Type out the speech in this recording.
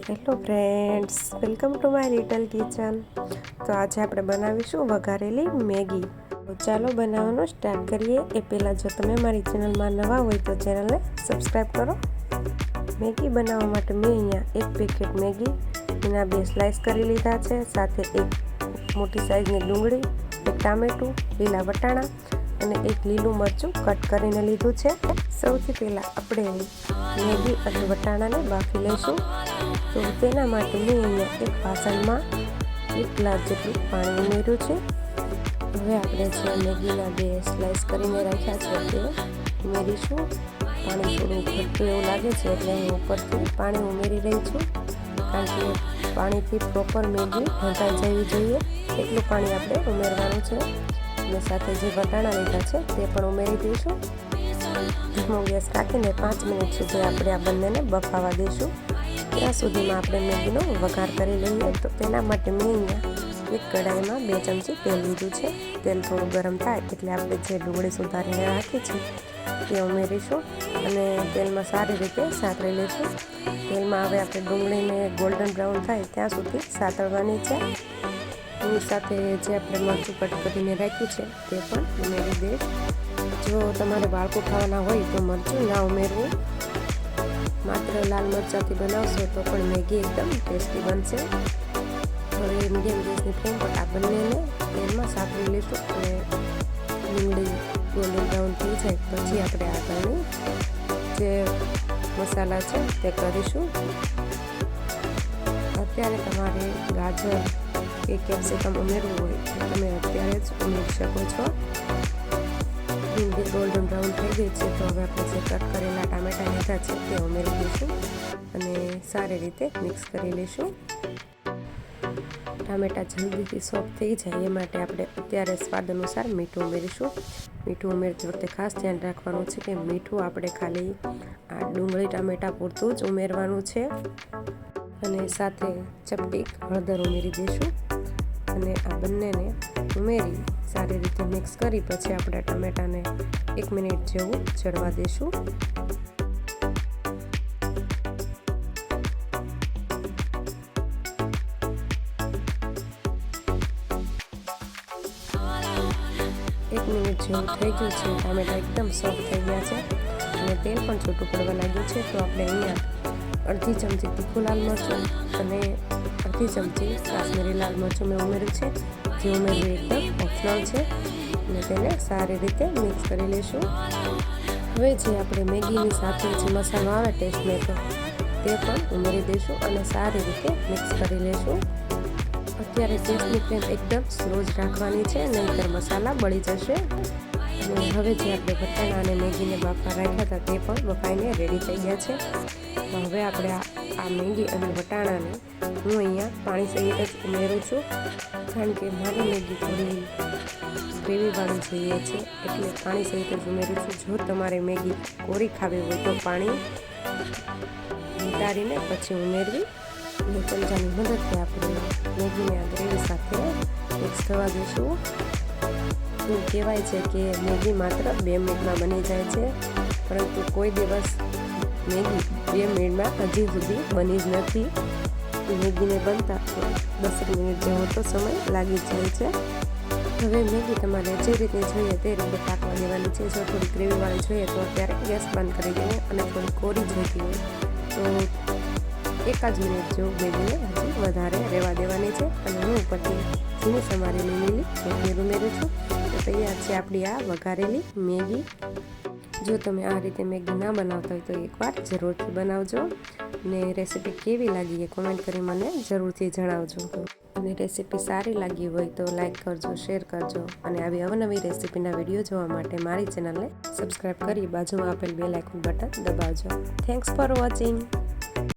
Hello friends, welcome to my little kitchen. તો આજે આપણે બનાવીશું વઘારેલી મેગી. તો ચાલો બનાવવાનું સ્ટાર્ટ કરીએ. એ પહેલાં જો તમે મારી ચેનલમાં નવા હોય તો ચેનલને સબસ્ક્રાઈબ કરો. મેગી બનાવવા માટે મેં અહીંયા એક પેકેટ મેગી એના 2 સ્લાઇસ કરી લીધા છે, સાથે એક મોટી સાઈઝની ડુંગળી, એક ટામેટું, લીલા વટાણા અને એક લીલું મરચું કટ કરીને લીધું છે. સૌથી પહેલાં આપણે મેગી અને વટાણાને બાફી લઈશું. તો તેના માટે મેં અહીંયા એક વાસણમાં 1 ગ્લાસ જેટલું પાણી ઉમેર્યું છે. હવે આપણે જે મેગીના 2 સ્લાઇસ કરીને રાખ્યા છે તે ઉમેરીશું. પાણી થોડું ઘટતું એવું લાગે છે એટલે હું ઉપરથી પાણી ઉમેરી રહી છું, કારણ કે પાણીથી પ્રોપર મેગી ઢંકાઈ જવી જોઈએ એટલું પાણી આપણે ઉમેરવાનું છે. અને સાથે જે વટાણા લીધા છે તે પણ ઉમેરી દઈશું. ધીમો ગેસ રાખીને 5 મિનિટ સુધી આપણે આ બંનેને બફાવા દઈશું. ત્યાં સુધીમાં આપણે મેગીનો વઘાર કરી લઈએ. તો તેના માટે મેં અહીંયા એક કઢાઈમાં 2 ચમચી તેલ લીધું છે. તેલ થોડું ગરમ થાય એટલે આપણે જે ડુંગળી સુધારીને રાખી છે તે ઉમેરીશું અને તેલમાં સારી રીતે સાતળી લઈશું. તેલમાં હવે આપણે ડુંગળીને ગોલ્ડન બ્રાઉન થાય ત્યાં સુધી સાતળવાની છે. એની સાથે જે આપણે મરચું કટ કરીને રાખ્યું છે તે પણ ઉમેરી દઈશ. જો તમારે બાળકો ખાવાના હોય તો મરચું ના ઉમેરવું, માત્ર લાલ મરચાંથી બનાવશો તો પણ મેગી એકદમ ટેસ્ટી બનશે. હવે મીડિયમ ગેસની ફ્લેમ પર આ બંનેને તેલમાં સાતળી લઈશું અને ડુંગળી ગોલ્ડન બ્રાઉન થઈ જાય પછી આપણે આગળની જે મસાલા છે તે કરીશું. અત્યારે તમારે ગાજર કે કેપ્સિકમ ઉમેરવું હોય તો તમે અત્યારે જ ઉમેરી શકો છો. ડુંગળી ગોલ્ડન બ્રાઉન થઈ ગઈ છે તો હવે આપણે જે કટ કરેલા ટામેટાં લીધા છે તે ઉમેરી દઈશું અને સારી રીતે મિક્સ કરી લઈશું. ટામેટાં જલ્દીથી સોફ્ટ થઈ જાય એ માટે આપણે અત્યારે સ્વાદ અનુસાર મીઠું ઉમેરીશું. મીઠું ઉમેરતી વખતે ખાસ ધ્યાન રાખવાનું છે કે મીઠું આપણે ખાલી આ ડુંગળી ટામેટાં પૂરતું જ ઉમેરવાનું છે. અને સાથે ચપટીક હળદર ઉમેરી દઈશું અને આ બંનેને ઉમેરી સારી રીતે મિક્સ કરી પછી આપણે ટામેટાને 1 મિનિટ જેવું ચડવા દઈશું. મિનિટ જેવું થઈ ગયું છે. ટામેટા એકદમ સોફ્ટ થઈ ગયા છે અને તેલ પણ છૂટું પડવા લાગ્યું છે. તો આપણે અહીંયા અડધી ચમચી તીખું લાલ મરચું અને અડધી ચમચી કાશ્મીરી લાલ મરચું મેં ઉમેર્યું છે. જે ઉમેરવું એકદમ ઓપ્શનલ છે અને તેને સારી રીતે મિક્સ કરી લઈશું. હવે જે આપણે મેગીની સાથે જે મસાલો આવે ટેસ્ટ મેકર તે પણ ઉમેરી દઈશું અને સારી રીતે મિક્સ કરી લઈશું. અત્યારે ગેસની ફ્લેમ એકદમ સ્લો જ રાખવાની છે, નહીંતર મસાલા બળી જશે. અને હવે જે આપણે વટાણા અને મેગીને બાફા રાખ્યા હતા તે પણ બફાઈને રેડી થઈ ગયા છે. તો હવે આપણે આ મેગી અને વટાણાને હું અહીંયા પાણી સહિત જ ઉમેરું છું, કારણ કે મારી મેગી થોડી ગ્રેવીવાળી જોઈએ છે એટલે પાણી સહિત જ ઉમેરું છું. જો તમારે મેગી કોરી ખાવી હોય તો પાણી નિતારીને પછી ઉમેરવી. અને ચમચાની મદદથી આપણે મેગીને આ ગ્રેવી સાથે મિક્સ થવા દઈશું. એવું કહેવાય છે કે મેગી માત્ર 2 મિનિટમાં બની જાય છે, પરંતુ કોઈ દિવસ મેગી 2 મિનિટમાં હજી સુધી બની જ નથી. મેગીને બનતા 10 મિનિટ જેવો તો સમય લાગી જાય છે. હવે મેગી તમારે જે રીતે જોઈએ તે રીતે પાકવા દેવાની છે. જો થોડી ગ્રેવીવાળી જોઈએ તો અત્યારે ગેસ બંધ કરી દેવો અને થોડી કોરી જોઈતી હોય તો 1 જ મિનિટ જેવું મેગીને હજી વધારે રહેવા દેવાની છે. અને હું ઉપરથી ઝીણી સમારેલી લીલી કોથમીર ઉમેરું છું. તો તૈયાર છે આપણી આ વઘારેલી મેગી. જો તમે આ રીતે મેગી ના બનાવતા હોય તો એકવાર જરૂરથી બનાવજો. અને રેસીપી કેવી લાગી એ કોમેન્ટ કરી મને જરૂરથી જણાવજો. અને રેસીપી સારી લાગી હોય તો લાઈક કરજો, શેર કરજો અને આવી અવનવી રેસીપીના વિડીયો જોવા માટે મારી ચેનલને સબસ્ક્રાઈબ કરી બાજુમાં આપેલ બેલ આઇકોન બટન દબાવજો. Thanks for watching.